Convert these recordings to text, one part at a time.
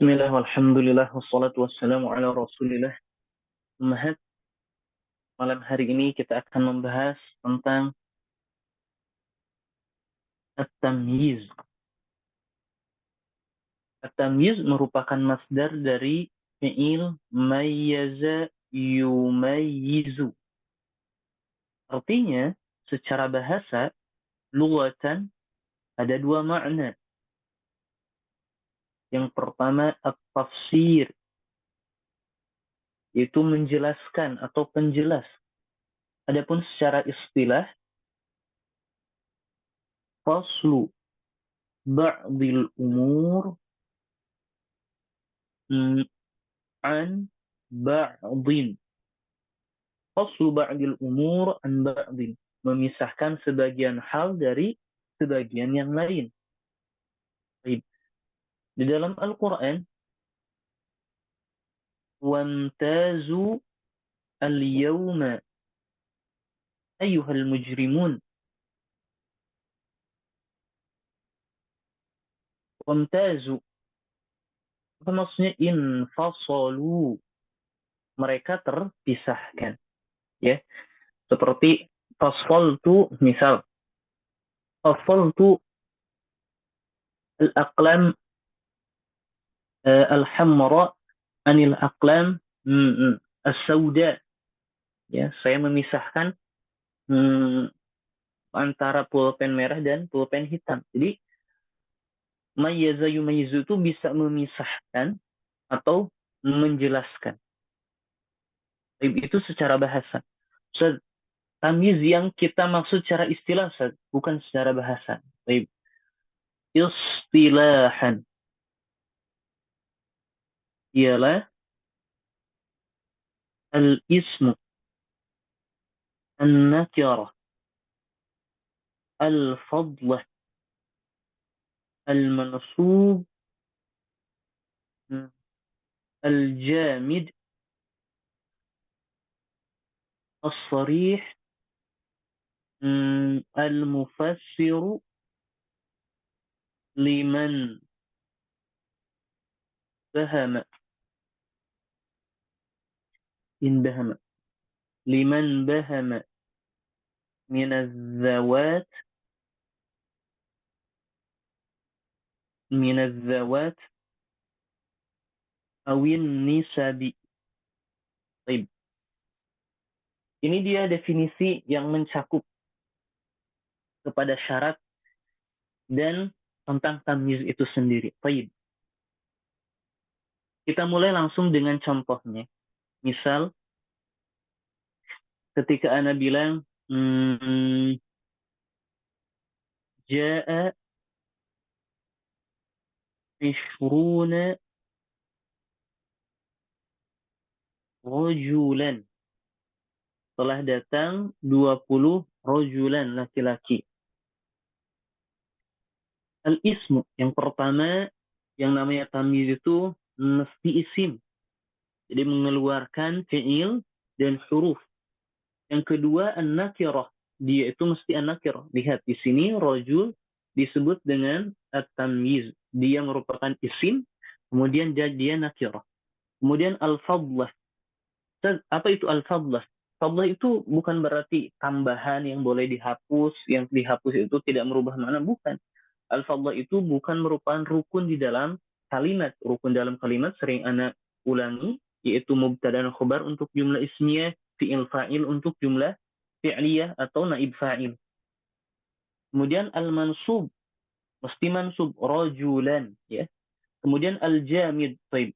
Bismillah, walhamdulillah, wassalatu wassalamu ala rasulillah. Mahat, malam hari ini kita akan membahas tentang at-tamyiz. At-tamyiz merupakan masdar dari fi'il mayyaza yumayyizu. Artinya, secara bahasa, lughatan ada dua makna. Yang pertama, at-tafsir, yaitu menjelaskan atau penjelas. Adapun secara istilah, faslu ba'dil umur an ba'din. Faslu ba'dil umur an ba'din. Memisahkan sebagian hal dari sebagian yang lain. Baik. Di dalam Al-Quran, وَامْتَازُوا الْيَوْمَ أَيُّهَا الْمُجْرِمُونَ. وَامْتَازُوا. Apa maksudnya? Infasalu. Mereka terpisahkan. Ya. Seperti fasfaltu, misal. Fasfaltu al-aqlam al-hamra anil aqlam as-sauda. Ya, saya memisahkan antara pulpen merah dan pulpen hitam. Jadi mayyaza yumayyizu itu bisa memisahkan atau menjelaskan. Itu secara bahasa. Tamyiz yang kita maksud secara istilah, bukan secara bahasa. Istilahan ialah al-ismu an-nakirah al-fadlah al-mansub al-jamid الصريح المفسر لمن بهم لمن بهم من الذوات أو النسب. طيب. Ini dia definisi yang mencakup kepada syarat dan tentang tamyiz itu sendiri. Baik. Kita mulai langsung dengan contohnya. Misal, ketika ana bilang, Ja'a ishruna rajulan. Telah datang 20 rajulan, laki-laki. Al-ismu, yang pertama, yang namanya tamyiz itu mesti isim. Jadi mengeluarkan fi'il dan huruf. Yang kedua, an-nakirah. Dia itu mesti an-nakirah. Lihat di sini, rajul disebut dengan at-tamyiz. Dia merupakan isim, kemudian dia nakirah. Kemudian al-fadlah. Apa itu al-fadlah? Fadlah itu bukan berarti tambahan yang boleh dihapus, yang dihapus itu tidak merubah makna, bukan. Al-fadlah itu bukan merupakan rukun di dalam kalimat. Rukun dalam kalimat sering ana ulangi, yaitu mubtada dan khobar untuk jumlah ismiyah, fi'il fa'il untuk jumlah fi'liyah atau naib fa'il. Kemudian al-mansub, mesti mansub, rajulan. Ya. Kemudian al-jamid. Baik.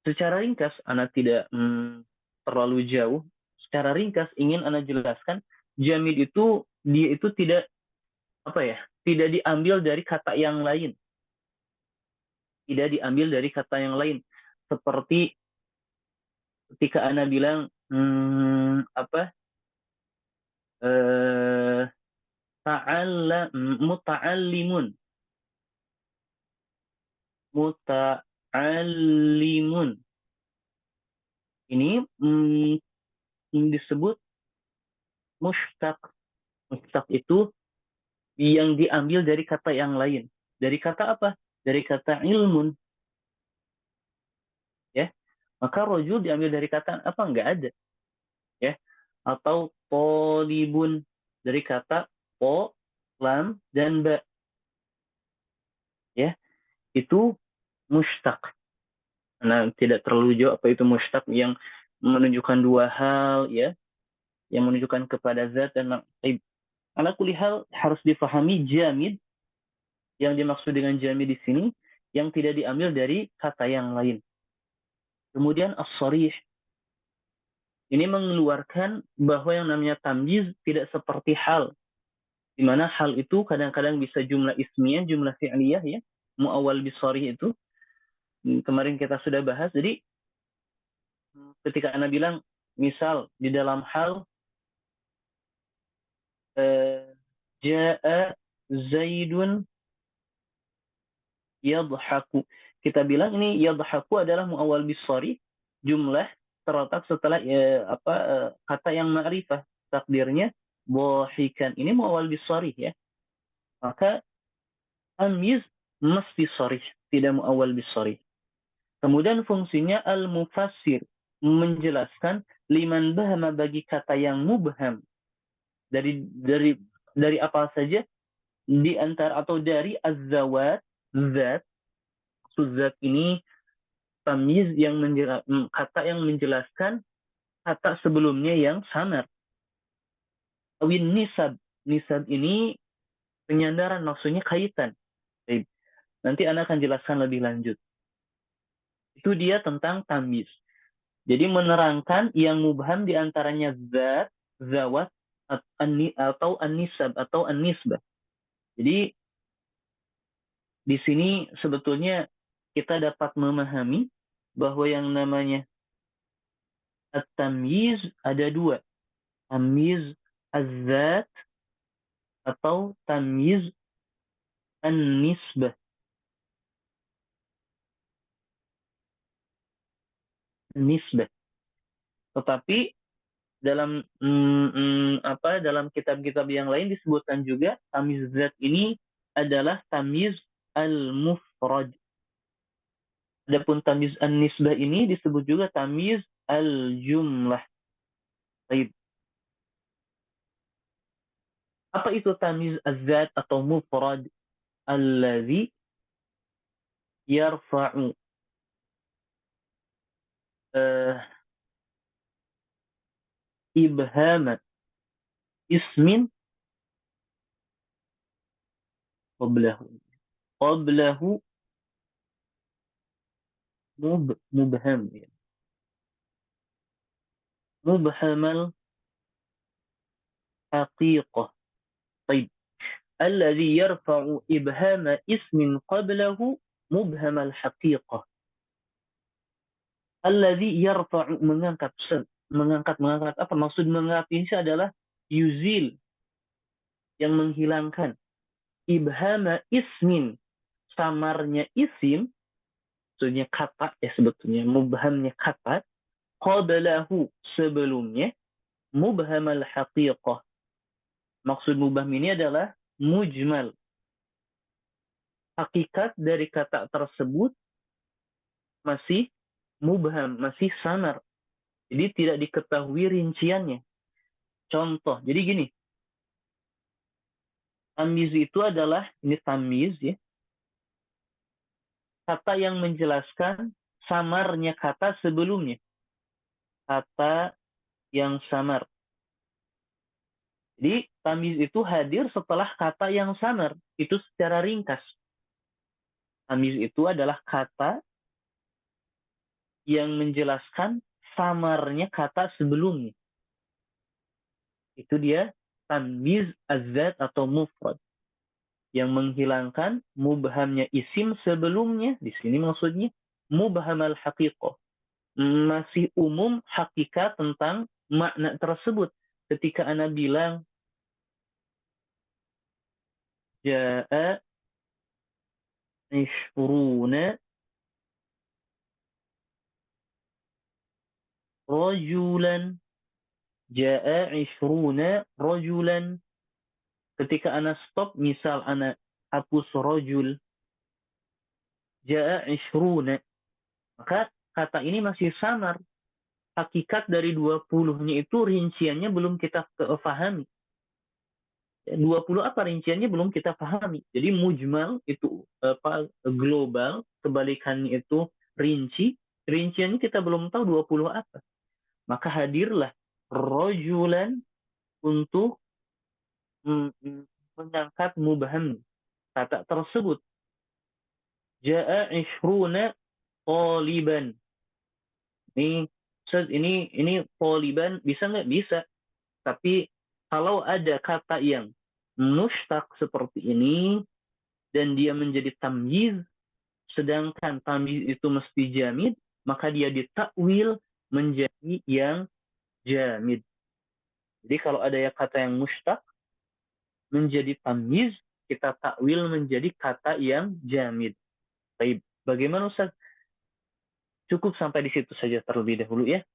Secara ringkas, ana tidak terlalu jauh. Secara ringkas ingin ana jelaskan, jamid itu dia itu tidak tidak diambil dari kata yang lain. Tidak diambil dari kata yang lain. Seperti ketika ana bilang muta'allimun. Muta'allimun. Ini disebut mushtaq. Mushtaq itu yang diambil dari kata yang lain. Dari kata apa? Dari kata ilmun. Maka rojul diambil dari kata apa? Nggak ada. Ya. Atau tolibun dari kata po, lam, dan ba. Ya. Itu mustaq. Nah, tidak terlalu jauh apa itu mustaq yang menunjukkan dua hal, ya, yang menunjukkan kepada zat dan makna. Ala kulli hal harus difahami jamid yang dimaksud dengan jamid di sini yang tidak diambil dari kata yang lain. Kemudian as-sharih ini mengeluarkan bahwa yang namanya tamyiz tidak seperti hal, di mana hal itu kadang-kadang bisa jumlah ismiyah, jumlah fi'liyah, ya, muawwal bisharih itu. Kemarin kita sudah bahas. Jadi ketika Anda bilang misal di dalam hal ja'a Zaidun yadhaku. Kita bilang ini yadhaku adalah muawwal bisharih, jumlah terletak setelah kata yang ma'rifah. Takdirnya dhahikan. Ini muawwal bisharih, ya. Maka tamyiz mesti sharih, tidak muawwal bisharih. Kemudian fungsinya al-mufassir, menjelaskan liman bahama bagi kata yang mubham dari apa saja di antara atau dari az-zawat, zat. Zat ini tamyiz yang kata yang menjelaskan kata sebelumnya yang samar. Awin nisab. Nisab ini penyandaran, maksudnya kaitan. Baik. Nanti Anda akan jelaskan lebih lanjut. Itu dia tentang tamyiz. Jadi menerangkan yang mubham di antaranya zat, zawat, atau an-nisab atau an-nisbah. Jadi di sini sebetulnya kita dapat memahami bahwa yang namanya at-tamyiz ada dua. Tamyiz az-zat atau tamyiz an-nisbah. Nisbah. Tetapi dalam dalam kitab-kitab yang lain disebutkan juga tamyiz zat ini adalah tamyiz al-mufrad. Adapun tamyiz an-nisbah ini disebut juga tamyiz al-jumlah. Baik. Apa itu tamyiz az-zat atau mufrad? Allazi yarfa'u ibhama ismin qablahu mubham, ya. Mubhamal haqiqah. Baik. Alladhi yarfa'u ibhama ismin qablahu mubhamal haqiqah. Alladhi yarfa'u, mengangkat apa maksud mengangkat ini adalah yuzil, yang menghilangkan, ibhama ismin, samarnya isim, maksudnya kata, ya, sebetulnya mubhamnya kata, qablahu, sebelumnya, mubhamal haqiqah. Maksud mubham ini adalah mujmal, hakikat dari kata tersebut masih mubham, masih samar. Jadi tidak diketahui rinciannya. Contoh, jadi gini, tamyiz itu adalah, ini tamyiz, ya, kata yang menjelaskan samarnya kata sebelumnya. Kata yang samar. Jadi tamyiz itu hadir setelah kata yang samar. Itu secara ringkas. Tamyiz itu adalah kata yang menjelaskan samarnya kata sebelumnya. Itu dia tamyiz az-zat atau mufrad, yang menghilangkan mubhamnya isim sebelumnya. Di sini maksudnya mubham al-haqiqah, masih umum hakikat tentang makna tersebut. Ketika Anda bilang ja'a ishruna rajulan, ja'a ishruna rajulan. Ketika Anda stop, misal Anda hapus rajul, ja'a ishruna, maka kata ini masih samar. Hakikat dari 20-nya itu rinciannya belum kita pahami. 20 apa rinciannya belum kita pahami. Jadi mujmal itu global, kebalikannya itu rinci, rinciannya kita belum tahu 20 apa. Maka hadirlah rojulan untuk mengangkat mubham kata tersebut. Ja'a ishruna taliban. Ini taliban bisa nggak? Bisa. Tapi kalau ada kata yang mushtaq seperti ini dan dia menjadi tamyiz, sedangkan tamyiz itu mesti jamid, maka dia ditakwil menjadi yang jamid. Jadi kalau ada kata yang mushtaq menjadi tamyiz, kita takwil menjadi kata yang jamid. Baik, bagaimana Ustaz? Cukup sampai di situ saja terlebih dahulu ya.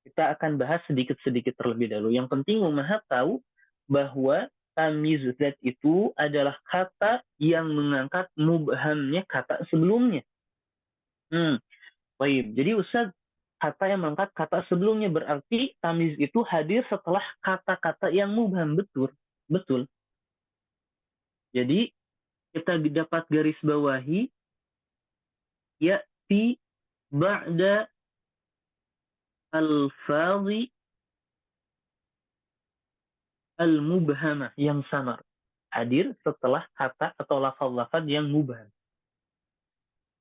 Kita akan bahas sedikit-sedikit terlebih dahulu. Yang penting memahami tahu bahwa tamyiz zat itu adalah kata yang mengangkat mubhamnya kata sebelumnya. Baik. Jadi Ustaz, kata yang mengangkat kata sebelumnya berarti tamyiz itu hadir setelah kata-kata yang mubham. Betul. Betul. Jadi kita dapat garis bawahi ya'ti ba'da al-fadhi al-mubhamah yang samar. Hadir setelah kata atau lafaz-lafaz yang mubham.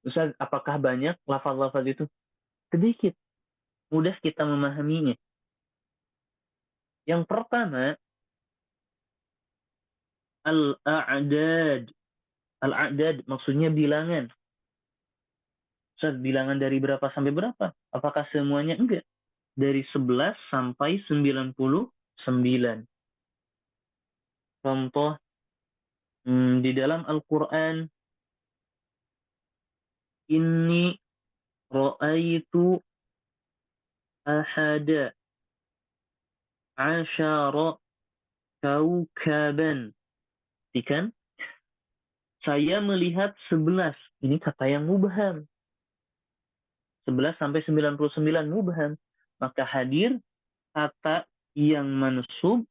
Ustaz, apakah banyak lafaz-lafaz itu? Sedikit. Mudah kita memahaminya. Yang pertama, al-a'dad. Al-a'dad maksudnya bilangan. Ustaz, bilangan dari berapa sampai berapa? Apakah semuanya? Enggak. Dari 11 sampai 99. Contoh, di dalam Al-Quran, inni ra'aitu ahada asyara kaukaban. Kan? Saya melihat 11. Ini kata yang mubham. 11 sampai 99 mubham. Maka hadir kata yang mansub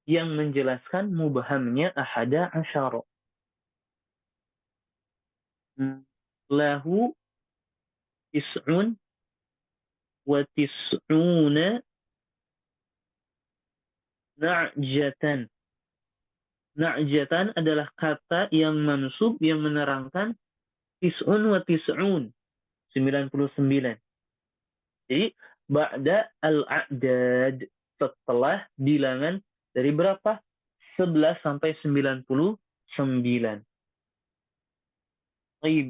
yang menjelaskan mubhamnya ahada asyara. Lahu tis'un wa tis'una na'jatan. Na'jatan adalah kata yang mansub yang menerangkan tis'un wa tis'un. 99. Jadi, ba'da al-a'dad. Setelah bilangan dari berapa? 11 sampai 99.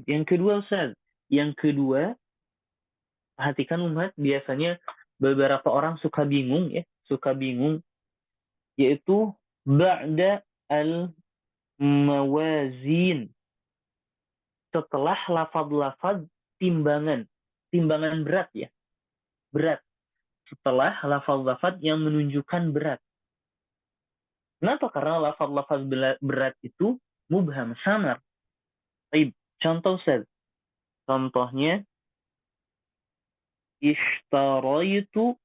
Yang kedua, Ustaz. Yang kedua, perhatikan umat, biasanya beberapa orang suka bingung ya. Suka bingung. Yaitu, ba'da al-mawazin. Setelah lafaz-lafaz timbangan. Timbangan berat ya. Berat. Setelah lafaz-lafaz yang menunjukkan berat. Kenapa? Karena lafaz-lafaz berat itu mubham, samar. Baik, contoh Ustaz. Contohnya, ishtaraitu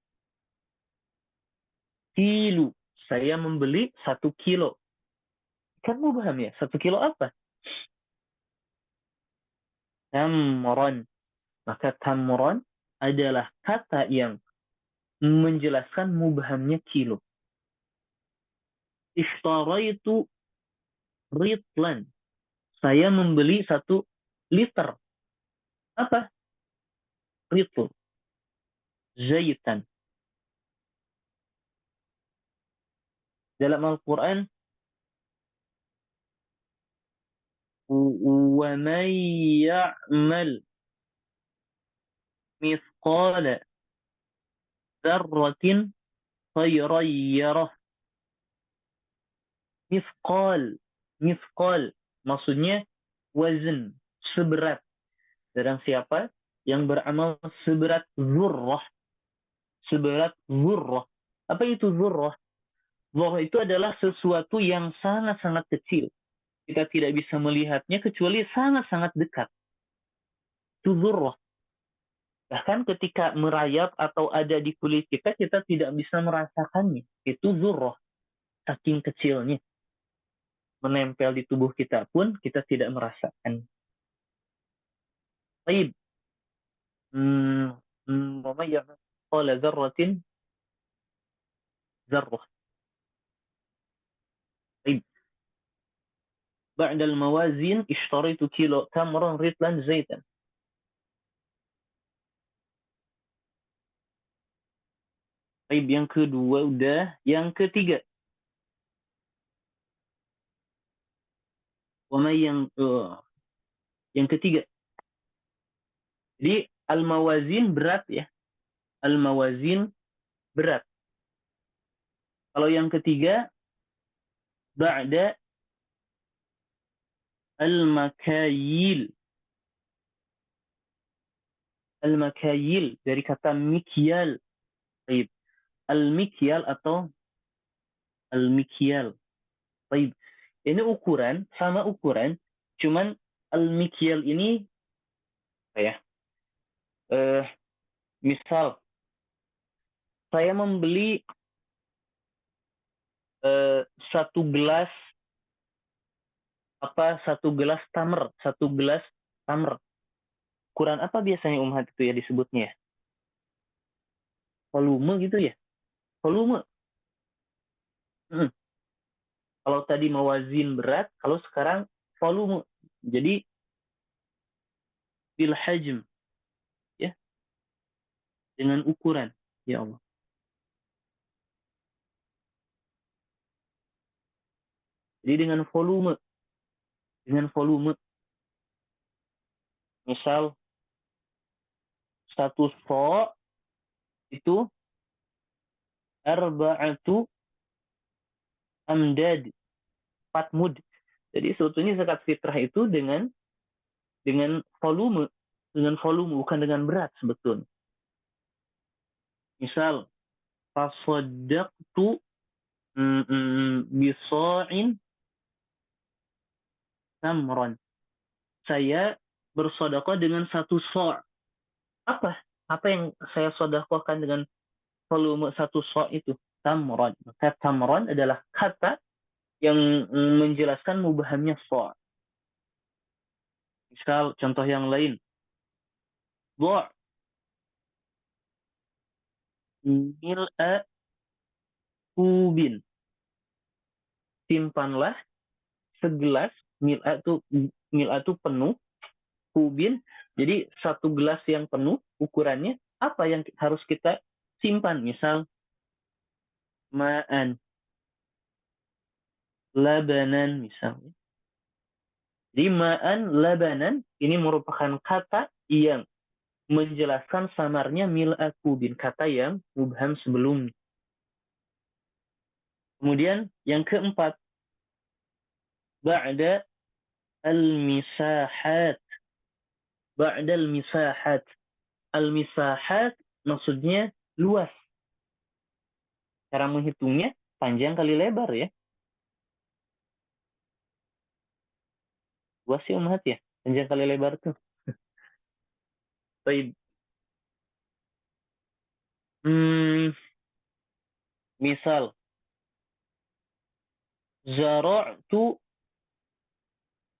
kilo. Saya membeli 1 kilo. Kan mubham ya? 1 kilo apa? Tamran. Maka tamran adalah kata yang menjelaskan mubhamnya kilo. Ishtaraitu ritlan. Saya membeli 1 liter. Apa? Ritl. Zaitan. Dalam Al-Quran, وَمَنْ يَعْمَلْ مِثْقَالَ ذَرَّةٍ خَيْرًا يَرَهُ. Mithqal maksudnya wazn, seberat. Sedang siapa yang beramal seberat zurrah. Seberat zurrah. Apa itu zurrah? Zurrah itu adalah sesuatu yang sangat-sangat kecil. Kita tidak bisa melihatnya kecuali sangat-sangat dekat. Itu zurrah. Bahkan ketika merayap atau ada di kulit kita, kita tidak bisa merasakannya. Itu zurrah, saking kecilnya. Menempel di tubuh kita pun kita tidak merasakan. Baik. Mama yang qala dzarratin dzarrah. Baik. بعد الموازين اشتريت كيلو تمر رطلا زيتا. Baik, yang kedua udah, yang ketiga. Yang ketiga. Jadi al-mawazin berat ya. Al-mawazin berat. Kalau yang ketiga, ba'da al-makayil. Al-makayil dari kata mikyal. Baik. Al-mikyal atau al-mikyal. Baik. Ini ukuran, sama ukuran, cuman al-mikyal ini apa ya? Misal saya membeli satu gelas satu gelas tamer. Ukuran apa biasanya Umhat itu ya disebutnya? Volume gitu ya? Volume. Hmm. Kalau tadi mawazin berat, kalau sekarang volume. Jadi bil hajm ya, dengan ukuran. Ya Allah. Jadi dengan volume. Dengan volume. Misal satu so itu arba'atu amdad, 4 mud. Jadi sebetulnya zakat fitrah itu dengan volume bukan dengan berat sebetulnya. Misal tasaddaqtu bisa'in tamron. Saya bersedekah dengan satu so'. Apa? Apa yang saya sedekahkan dengan volume satu so' itu? Tamron. Maka tamron adalah kata yang menjelaskan mubahamnya so'. Misal contoh yang lain. Bo' mil'a kubin. Simpanlah segelas, mil'a itu penuh, kubin. Jadi satu gelas yang penuh ukurannya apa yang harus kita simpan? Misal ma'an, labanan misalnya. Jadi ma'an, labanan ini merupakan kata yang menjelaskan samarnya mil'a kubin, kata yang mubham sebelumnya. Kemudian yang keempat, ba'da al-misahat. Ba'da al-misahat. Al-misahat maksudnya luas. Cara menghitungnya panjang kali lebar ya. Luas sih Umhat ya. Panjang kali lebar tuh. Baik. Misal zara'tu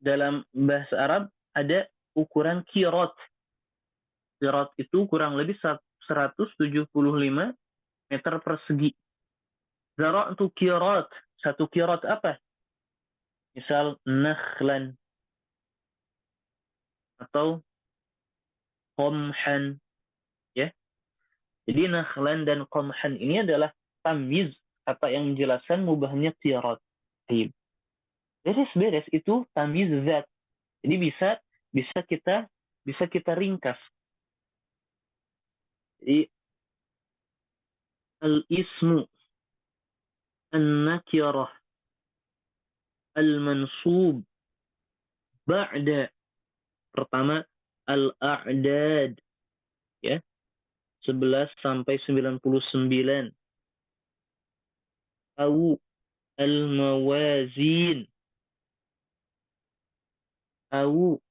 dalam bahasa Arab ada ukuran kirot. Kirot itu kurang lebih 175 meter persegi. Zara'tu kirot. Satu kirot apa? Misal nakhlan atau qomhan ya. Jadi nakhlan dan qomhan ini adalah tamyiz, kata yang menjelaskan mubahnya kirot. Beres-beres itu tamyiz zat. Jadi bisa kita ringkas. Jadi al-ismu an-nakirah al-mansub ba'da, pertama al-a'dad ya, 11 sampai 99, au al-mawazin, au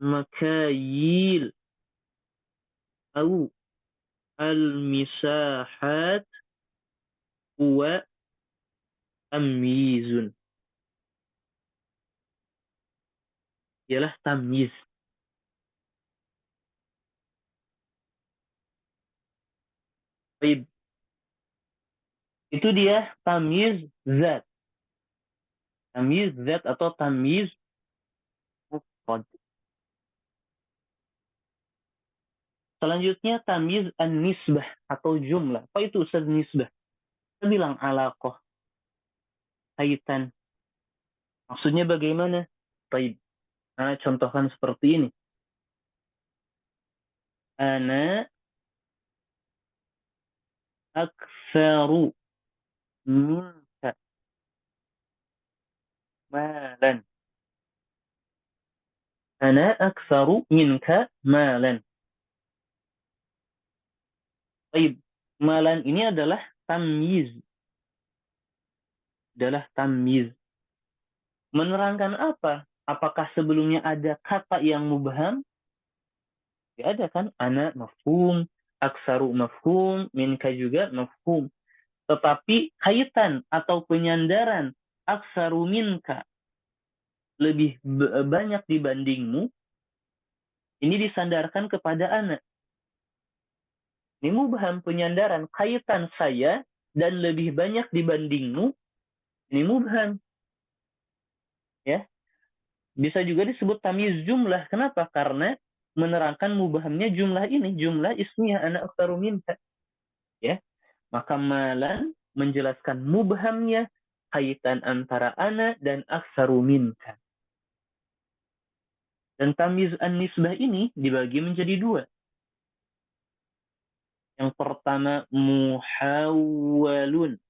al-makayil au al-misahat huwa tamyizun. Ialah tamyiz. Baik. Itu dia tamyiz zat. Tamyiz zat atau tamyiz mufrad. Selanjutnya tamyiz an-nisbah atau jumlah. Apa itu Ustaz nisbah? Kita bilang alaqah, kaitan. Maksudnya bagaimana? Baik. Nah, contohkan seperti ini. Ana aktsaru minka malan. Ana aktsaru minka malan. Baik. Malan ini adalah tamyiz. Adalah tamyiz. Menerangkan apa? Apakah sebelumnya ada kata yang mubham? Ya ada kan? Ana mafhum, aksaru mafhum, minka juga mafhum. Tetapi kaitan atau penyandaran aksaru minka lebih banyak dibandingmu, ini disandarkan kepada ana. Ini mubham, penyandaran kaitan saya dan lebih banyak dibandingmu, ini mubham. Ya, bisa juga disebut tamyiz jumlah. Kenapa? Karena menerangkan mubhamnya jumlah ini, jumlah ismiyah ana aksaru minka. Ya, maka malan menjelaskan mubhamnya kaitan antara ana dan aksaru minka. Dan tamyiz an-nisbah ini dibagi menjadi dua. Yang pertama muhawwalun.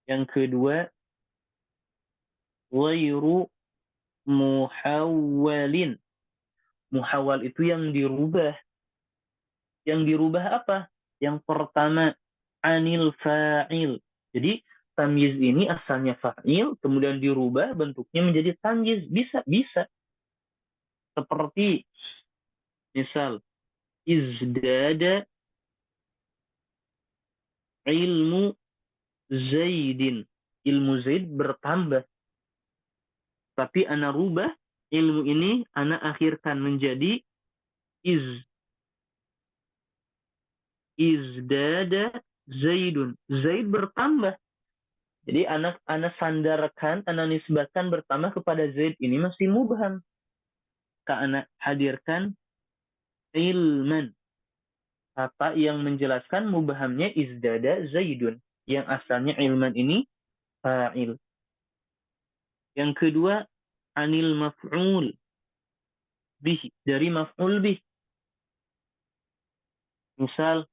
Yang kedua ghairu muhawwalin. Muhawwal itu yang dirubah. Yang dirubah apa? Yang pertama anil fa'il. Jadi tamyiz ini asalnya fa'il, kemudian dirubah bentuknya menjadi tamyiz. Bisa. Seperti misal izdada ilmu Zaidin. Ilmu Zaid bertambah. Tapi ana rubah ilmu ini, ana akhirkan menjadi izdada Zaidun. Zaid bertambah. Jadi ana sandarkan, ana nisbatkan bertambah kepada Zaid. Ini masih mubham. Ana hadirkan ilman. Kata yang menjelaskan mubhamnya izdada Zaidun. Yang asalnya ilman ini fa'il. Yang kedua, anil maf'ul bih. Dari maf'ul bih. Misal,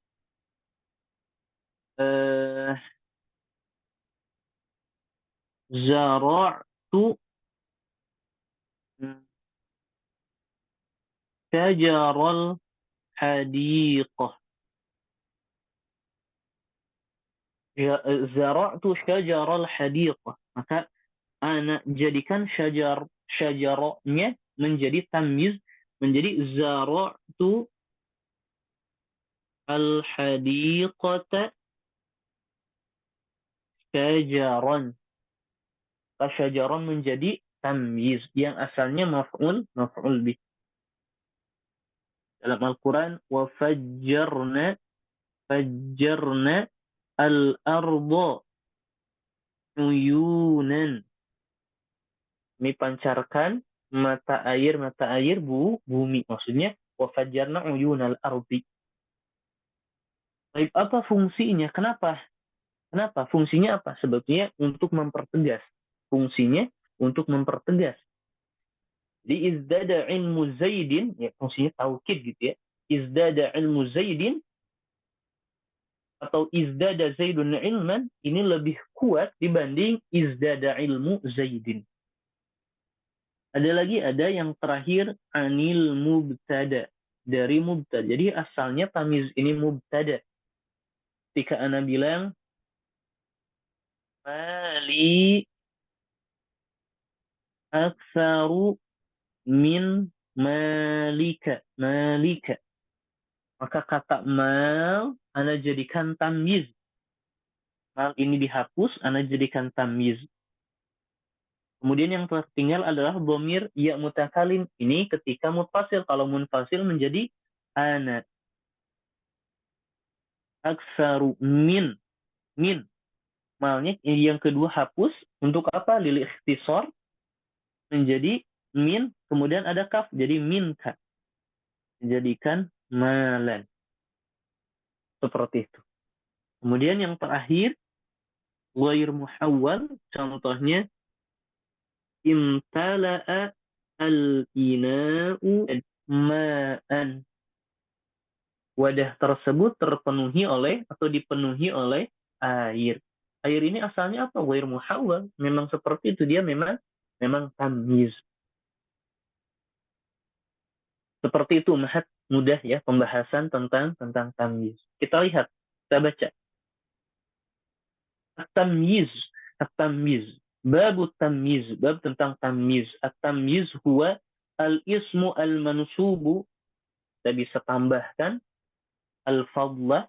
zara'tu syajaral hadiqah. Ya, zara'tu syajaral hadiqah. Maka ana jadikan syajarnya menjadi tamyiz, menjadi zara'tu al-hadiqata syajaran. Syajaran menjadi tamyiz yang asalnya maf'ul bih. Dalam Al-Quran, wa fajjarna al-arda uyunan. Kami pancarkan mata air bumi. Maksudnya, wa fajjarna uyunal ardi. Baik, apa fungsinya? Kenapa? Fungsinya apa? Sebetulnya untuk mempertegas. Fungsinya untuk mempertegas. Di izdada ilmu Zaidin, ya fungsinya taukid gitu ya. Izdada ilmu Zaidin atau izdada Zaidun ilman, ini lebih kuat dibanding izdada ilmu Zaidin. Ada yang terakhir anil mubtada, dari mubtada. Jadi asalnya tamiz ini mubtada. Ketika ana bilang mali Aktsaru min malika. Malika. Maka kata mal, ana jadikan tamyiz. Mal ini dihapus, ana jadikan tamyiz. Kemudian yang tertinggal adalah dhamir ya mutakalim. Ini ketika mutasil. Kalau munfasil menjadi ana. Aktsaru min. Min. Malnya yang kedua hapus. Untuk apa? Lil ikhtisar. Menjadi min. Kemudian ada kaf. Jadi minka. Menjadikan malan. Seperti itu. Kemudian yang terakhir. Ghair muhawwal. Contohnya. Imtala'a al-ina'u ma'an. Wadah tersebut terpenuhi oleh atau dipenuhi oleh air. Air ini asalnya apa? Ghair muhawwal. Memang seperti itu, dia memang tamyiz. Seperti itu, mahat mudah ya pembahasan tentang tamyiz. Kita lihat, kita baca. At-tamyiz, at-tamyiz. Babu tamyiz, bab tentang tamyiz. At-tamyiz huwa al-ismu al-mansubu. Kita bisa tambahkan al-fadlah,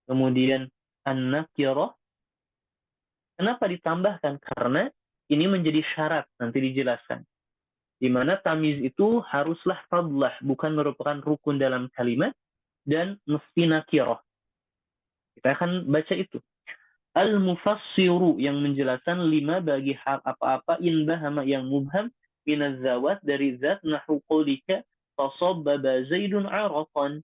kemudian an-nakirah. Kenapa ditambahkan? Karena ini menjadi syarat, nanti dijelaskan. Di mana tamyiz itu haruslah fadlah, bukan merupakan rukun dalam kalimat, dan mesti nakirah. Kita akan baca itu. Al-mufassiru, yang menjelaskan 5 bagi hal apa-apa in bahama yang mubham minaz zawat dari zat nahu qawlika tasabbaba zaidun araqan.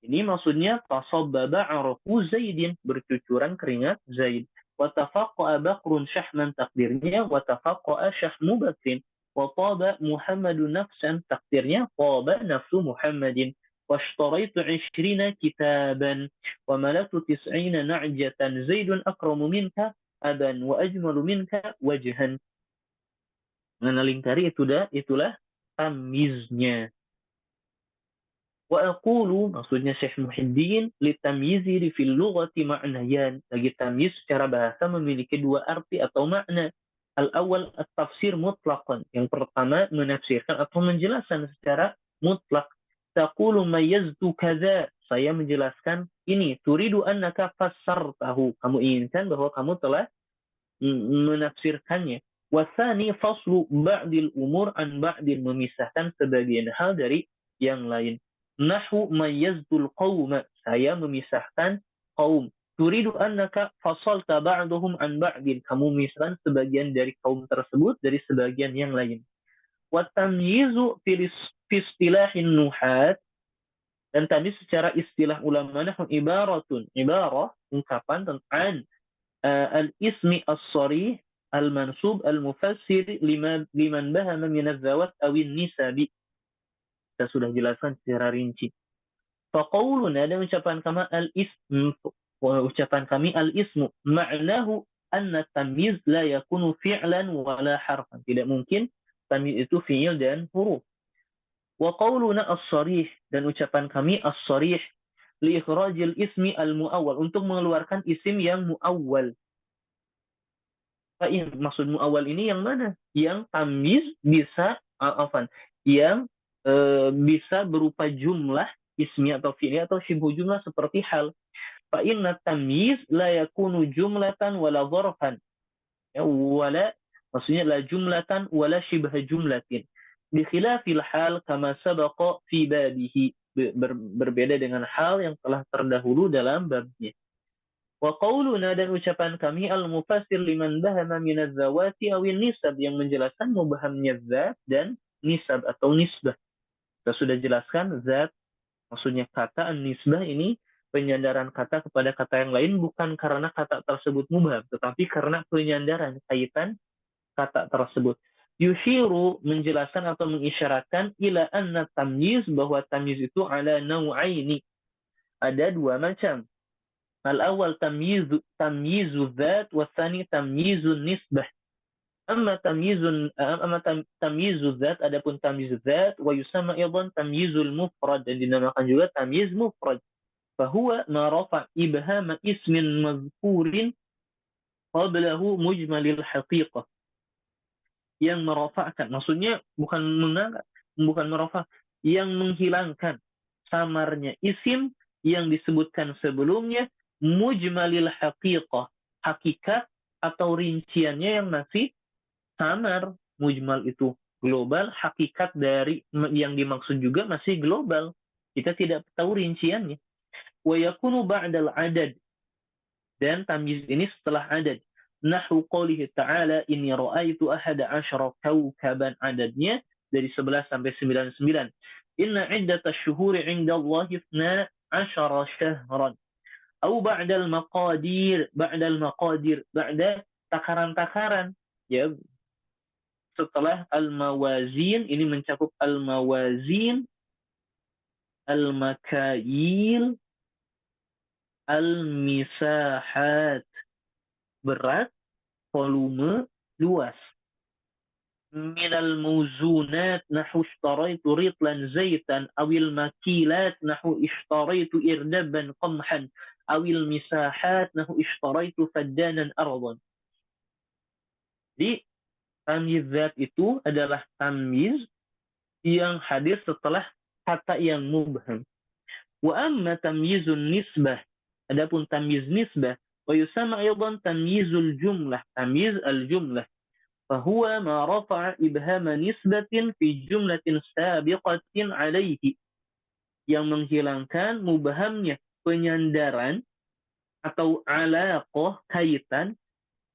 Ini maksudnya tasabbaba araqu zaidin, bercucuran keringat Zaid. Wa tafaqqa bakrun syahman, takdirnya wa tafaqqa syahmu bakrin. Wa taba Muhammadun nafsan, takdirnya taba nafsu Muhammadin. واشتريت 20 كتابا وملكت 90 نعجة زيد أكرم منك أبا وأجمل منك وجها. Mengalingkari itulah tamyiznya. Wa aqulu, maksudnya Syekh Muhyiddin, li tamyizi fil lughati ma'nayan. Bagi tamyiz secara bahasa memiliki 2 arti atau makna. Al-awwal at-tafsir mutlaqan. Yang pertama menafsirkan atau menjelaskan secara mutlak. Taqulu mayyaztu kadza, saya menjelaskan ini. Turidu annaka fassartahu, kamu inginkan bahwa kamu telah menafsirkannya. Wasani faslu ba'dil umur an ba'dil, memisahkan sebagian hal dari yang lain. Nahu mayyaztul qawma, saya memisahkan kaum. Turidu annaka fasalta ba'dahum an ba'dil, kamu memisahkan sebagian dari kaum tersebut dari sebagian yang lain. Wa tamyizu fi istilahin nuhat, dan tadi secara istilah ulama nahwu ibaratun, ibarah ungkapan tentang al-ismi as-sarih al-mansub al-mufassir liman bahama min az-zawat aw an-nisabi. Kita sudah jelaskan secara rinci. Fa qauluna, dan ucapan kami al-ism, ucapan kami al-ismu ma'nahu anna tamyiz la yakunu fi'lan wala harfan. Tidak mungkin tamyiz itu fi'il dan huruf. Wa qauluna as-sarih, dan ucapan kami as-sarih li ikhrajil ismi al-muawwal, untuk mengeluarkan isim yang muawwal. Maksud muawwal ini yang mana? Yang tamyiz bisa yang bisa berupa jumlah ismi atau fi'li atau syibhu jumlah seperti hal. Fa inna tamyiz la yakunu jumlatan wala dharfan. Ya, wala maksudnya la jumlatan wala shibha jumlatin. Bikhilafil hal kama sabaqa fi babihi, berbeda dengan hal yang telah terdahulu dalam babnya. Wa qauluna, dan ucapan kami al-mufassir liman bahama min az-zawati aw nisab, yang menjelaskan mubahamnya zat dan nisab atau nisbah. Kita sudah jelaskan zat maksudnya kata, an-nisbah ini penyandaran kata kepada kata yang lain bukan karena kata tersebut mubham, tetapi karena penyandaran kaitan kata tersebut. Yushiru, menjelaskan atau mengisyaratkan ila anna tamyiz, bahwa tamyiz itu ala naw'aini, ada 2 macam. Al-awwal tamyizu dzat wa tsani tamyizun nisbah. Amma tamyizu dzat, adapun tamyiz dzat, wa yusamma aidan tamyizul mufrad, dan dinamakan juga tamyiz mufrad. Fa huwa ma rafa ibhama ismin mazkurin qablahu mujmalil haqiqah. yang merofakkan. Maksudnya bukan mengangkat, bukan merofak, yang menghilangkan samarnya isim yang disebutkan sebelumnya, mujmalil haqiqah, hakikat atau rinciannya yang masih samar. Mujmal itu global, hakikat dari yang dimaksud juga masih global. Kita tidak tahu rinciannya. Wa yakunu ba'dal adad, dan tamyiz ini setelah adad. Nahu qawlihi ta'ala inni ra'aitu ahada asyara kawkaban, adadnya dari 11 sampai 99. Inna iddata syuhuri indallahi 12 syahran. Au ba'dal maqadir, ba'da takaran-takaran. Ya, setelah al-mawazin, ini mencakup al-mawazin, al-makayil, al-misahat, berat, volume, luas. Minal muzunat nahu ishtaraitu ritlan zaitan, awil makilat nahu ishtaraitu irdaban qamhan, awil misahat nahu ishtaraitu faddanan ardan. Jadi tamyiz zat itu adalah tamyiz yang hadir setelah kata yang mubham. Wa amma tamyizun nisbah, adapun tamyiz nisbah, wa yusama aydan tamyizul jumlah, tamyiz al-jumlah. Fahuwa ma rafa'a ibhama nisbatin fi jumlatin sabiqatin alaihi, yang menghilangkan mubhamnya penyandaran atau alaqah, kaitan,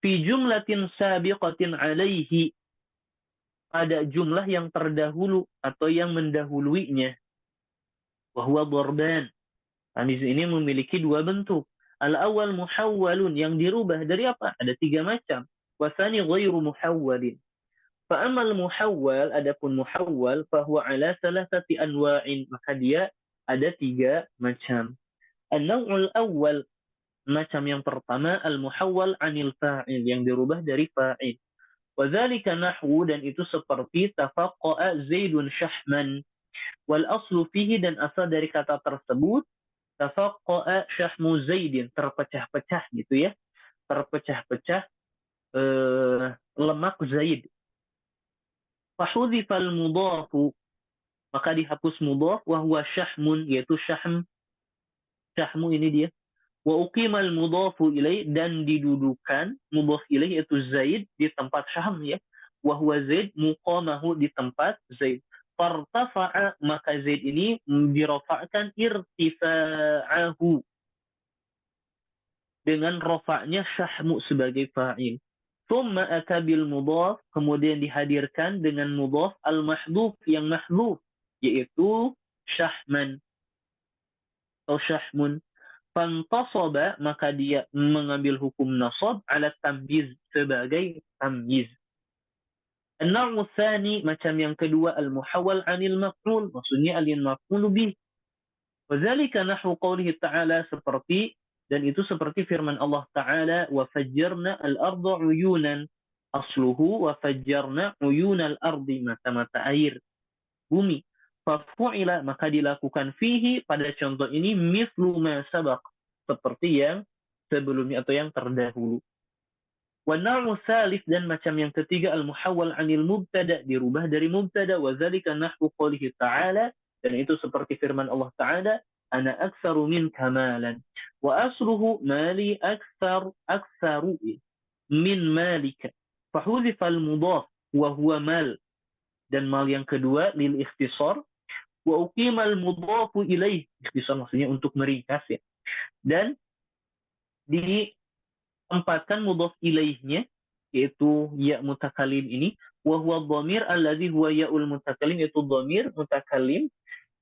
fi jumlatin sabiqatin alaihi, pada jumlah yang terdahulu atau yang mendahuluinya. Wahuwa darban. Tamyiz ini memiliki dua bentuk. Al-awwal muhawwalun, yang dirubah dari apa? Ada 3 macam. Wasani ghairu muhawwalin. Fa'amal muhawwal, adapun muhawwal, fahuwa ala salasati anwa'in, maka dia ada 3 macam. An-naw'ul awwal, macam yang pertama, al-muhawwal anil fa'il, yang dirubah dari fa'il. Wadzalika nahwu, dan itu seperti tafaqqa'a zaidun syahman. Wal aslu fihi, dan asal dari kata tersebut, tafaqqa'a syahmu zaidin, terpecah-pecah gitu ya. Terpecah-pecah lemak zaid. Fahudhifal mudhafu, maka dihapus mudhaf, wa huwa syahmun, yaitu syahm. Syahmu ini dia. Wa uqimal mudhafu ilaih, dan didudukan mudhaf ilaih yaitu zaid di tempat syahm ya. Wa huwa zaid muqamahu, di tempat zaid. Fartafa'a, maka zaid ini dirofa'kan irtifa'ahu, dengan rofa'nya syahmu sebagai fa'il. Thumma atabil mudhaf, kemudian dihadirkan dengan mudhaf al-mahdhuf, yang mahdhuf, yaitu syahman atau syahmun. Fantasaba, maka dia mengambil hukum nasab ala tamyiz, sebagai tamyiz. An-naw'u tsani, macam yang kedua, al-muhawwal 'anil maf'ul, maksudnya al-maf'ul bih. Wa dzalika nahwu qoulihi ta'ala, seperti, dan itu seperti firman Allah Ta'ala, wa fajjarna al-ardha 'uyunan, asluhu wa fajjarna 'uyunal ardi, mata-mata air bumi. Fafu'ila, maka dilakukan fihi, pada contoh ini, mithlu ma sabaq, seperti yang sebelumnya atau yang terdahulu. Wa naw'u tsalits, dan macam yang ketiga, al-muhawwal 'anil mubtada, dirubah dari mubtada. Wa dzalika nahwu qoulihi ta'ala, dan itu seperti firman Allah Ta'ala, ana aktsaru minka malan. Wa asluhu mali aktsaru min malika. Fahudhifa al-mudhaf wa huwa mal, dan mal yang kedua lil ikhtisar. Wa uqimal mudhafu ilaih, ikhtisar maksudnya untuk meringkas ya. Dan ditempatkan mudhaf ilaihnya, yaitu ya mutakalim ini, wa huwa dhamir alladhi huwa ya'ul mutakalim, yaitu dhamir mutakalim,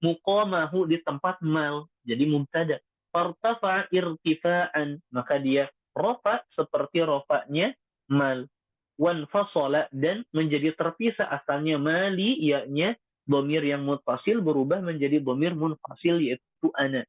muqamahu, di tempat mal, jadi mubtada. Fartafa irtifa'an, maka dia rafa seperti rafa'nya mal. Wanfasala, dan menjadi terpisah, asalnya mali, yaknya dhamir yang muttasil berubah menjadi dhamir munfasil, yaitu ana.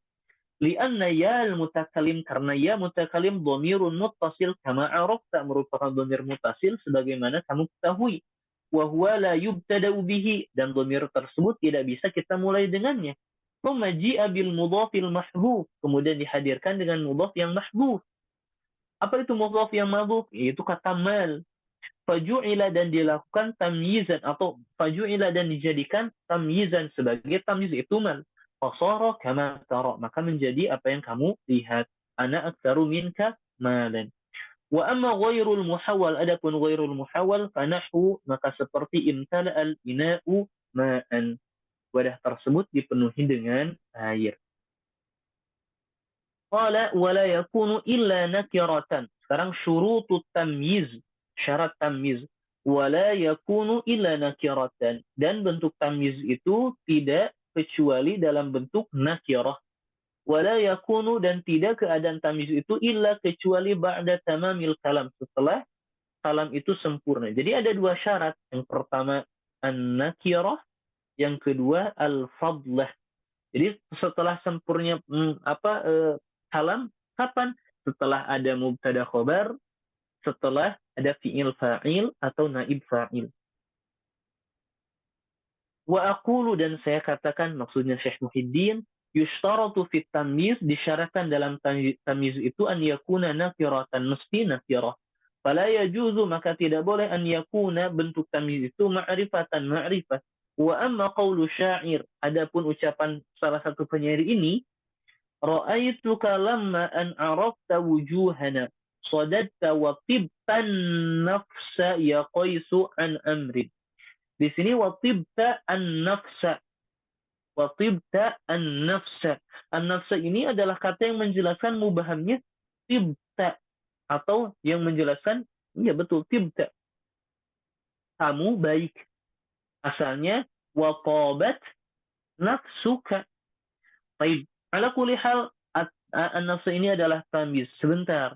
Lianna ya al-mutakalim, karena ya mutakalim dhamirun muttasil, kama arafta, merupakan dhamir muttasil sebagaimana kamu ketahui. Wa huwa la yubtada'u bihi, dan dhamir tersebut tidak bisa kita mulai dengannya. Thumma ji'a bil mudhafil mahdhuf, kemudian dihadirkan dengan mudhaf yang mahdhuf. Apa itu mudhaf yang mahdhuf? Yaitu kata mal. faju'ila dan dilakukan tamyizan atau faju'ila dan dijadikan tamyizan sebagai tamyiz itu mal fasara kama tara maka menjadi apa yang kamu lihat ana aktsaru minka malan wa amma ghairul muhawwal adapun ghairul muhawwal fanahu maka seperti imtala al ina'u ma'an wadah tersebut dipenuhi dengan air qala wala yakunu illa nakiratan sekarang syurutut tamyiz syarat tamyiz wala yakunu illa nakiratan dan bentuk tamyiz itu tidak kecuali dalam bentuk nakirah wala yakunu dan tidak keadaan tamyiz itu illa kecuali ba'da tamamil kalam setelah kalam itu sempurna jadi ada dua syarat yang pertama an-nakirah yang kedua al-fadlah jadi setelah sempurnya kalam kapan setelah ada mubtada khobar setelah ada fi'il fa'il atau naib fa'il. Wa aqulu dan saya katakan maksudnya Syekh Muhyiddin yushtaratu fit tamyiz disyaratkan dalam tamyiz itu an yakuna nakiratan mesti nakirah. Fala yajuzu maka tidak boleh an yakuna bentuk tamyiz itu ma'rifatan ma'rifah. Wa amma qawlu syair adapun ucapan salah satu penyair ini ra'aituka lamma an arafta wujuhana sadadta wa tibtan nafsa ya qaisu an amrin. Di sini wa tibta an nafsa. Wa tibta an nafsa. An nafsa ini adalah kata yang menjelaskan mubahamnya tibta atau yang menjelaskan iya betul tibta. Kamu baik. Asalnya wa tabat nafsuka. Baik. Ala kulli hal an-nafs ini adalah tamyiz. Sebentar.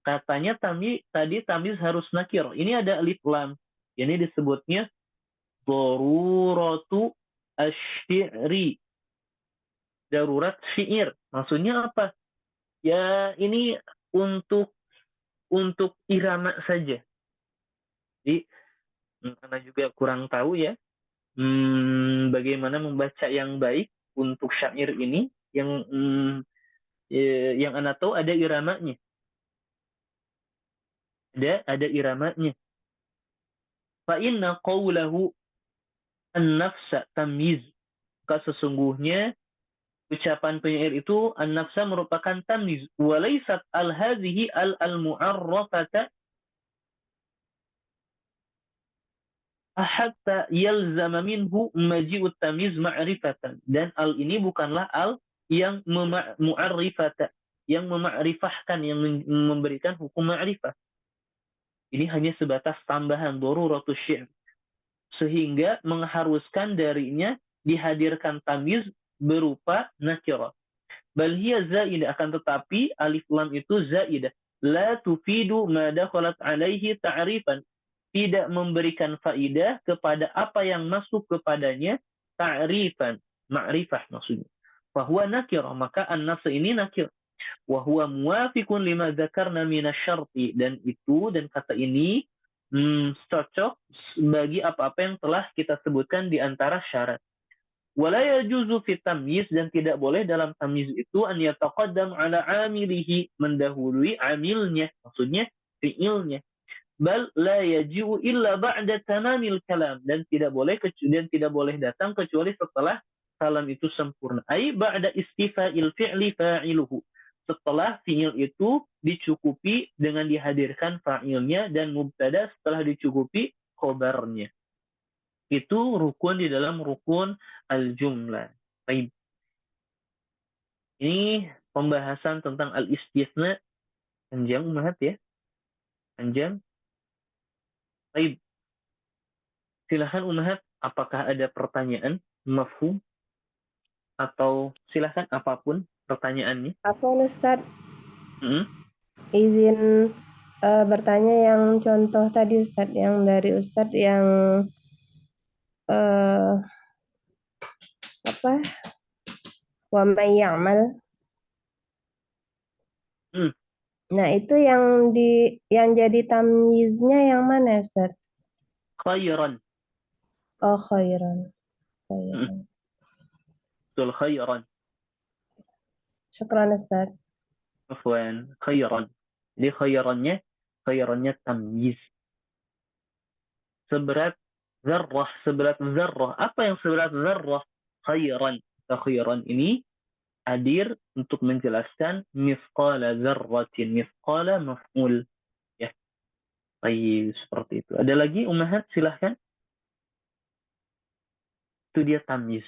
Katanya tadi tamyiz harus nakir. Ini ada alif lam. Ini disebutnya daruratu asy-syi'ri. Darurat syair. Maksudnya apa? Ya ini untuk irama saja. Jadi karena juga kurang tahu ya bagaimana membaca yang baik untuk syair ini yang Anda tahu ada iramanya. Ada iramanya. Fa inna qawlahu an-nafsa tamyiz. Maka sesungguhnya ucapan penyair itu an-nafsa merupakan tamyiz. Wa laysat al-hadhihi al-mu'arrafata hatta yalzama minhu maji'ut tamyiz ma'rifatan. Dan al ini bukanlah al yang mu'arrifata, yang memakrifahkan, yang memberikan hukum ma'rifah. Ini hanya sebatas tambahan daruratus syi'r. Sehingga mengharuskan darinya dihadirkan tamyiz berupa nakirah. Bal hiya zaidah akan tetapi alif lam itu zaidah. La tufidu ma dakhalat alaihi ta'rifan. Tidak memberikan faidah kepada apa yang masuk kepadanya ta'rifan, ma'rifah maksudnya. Fahuwa nakirah, maka an-nafs ini nakir. Wa huwa muwafiqun lima dzakarna minasyarti dan kata ini cocok bagi apa-apa yang telah kita sebutkan di antara syarat. Wala yajuzu fi tamyiz dan tidak boleh dalam tamyiz itu an yataqaddam ala amilihi mendahului amilnya maksudnya fi'ilnya. Bal la yaji'u illa ba'da tamamil kalam dan tidak boleh datang kecuali setelah kalam itu sempurna. Ai ba'da istifa'il fi'li fa'iluhu. Setelah fi'il itu dicukupi dengan dihadirkan fa'ilnya dan mubtada setelah dicukupi khobarnya. Itu rukun di dalam rukun al-jumlah. Baik. Ini pembahasan tentang al-istithna panjang banget ya. Panjang. Baik. Silahkan Umahat, apakah ada pertanyaan, mafhum, atau silahkan apapun pertanyaannya. Apa Ustaz? Izin bertanya yang contoh tadi Ustaz, yang dari Ustaz yang wa may ya'mal. Nah, itu yang jadi tamyiznya yang mana Ustaz? Khairan. Oh, khairan. Betul, khairan. Syukran Ustaz. Afwan, khairan. Jadi khairannya tamyiz. seberat zarrah. Apa yang seberat zarrah? Khairan. Khairan ini hadir untuk menjelaskan mithqala zarratin. Mithqala maf'ul. Ya, baik, seperti itu. Ada lagi ummahat, silahkan. Itu dia tamyiz.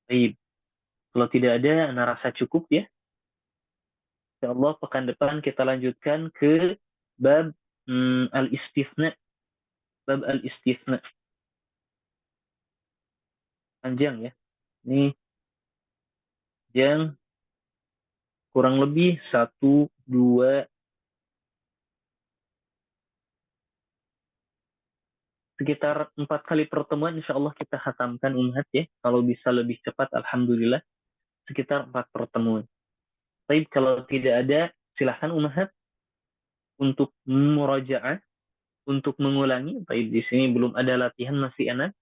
Baik. Kalau tidak ada, ana rasa cukup ya. Insyaallah pekan depan kita lanjutkan ke bab al-istifna. Bab al-istifna. Panjang ya. Ini yang kurang lebih 1, 2, sekitar 4 kali pertemuan insya Allah kita khatamkan umhat ya. Kalau bisa lebih cepat alhamdulillah sekitar 4 pertemuan. Tapi kalau tidak ada silahkan umhat untuk murajaah, untuk mengulangi. Baik, di sini belum ada latihan masih enak.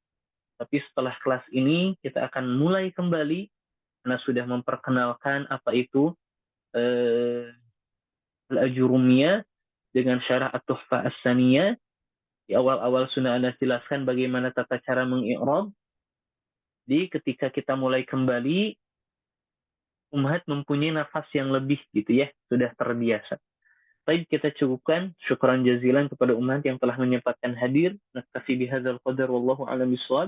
Tapi setelah kelas ini kita akan mulai kembali karena sudah memperkenalkan apa itu al-ajurumiyah dengan syarah at-tuhfah as-saniyah. Di awal-awal sudah Anda jelaskan bagaimana tata cara mengi'rab. Jadi ketika kita mulai kembali, umhat mempunyai nafas yang lebih gitu ya, sudah terbiasa. Baik, kita cukupkan. Syukran jazilan kepada umhat yang telah menyempatkan hadir. Naktafi bihadzal qadar wallahu a'lam bishawab.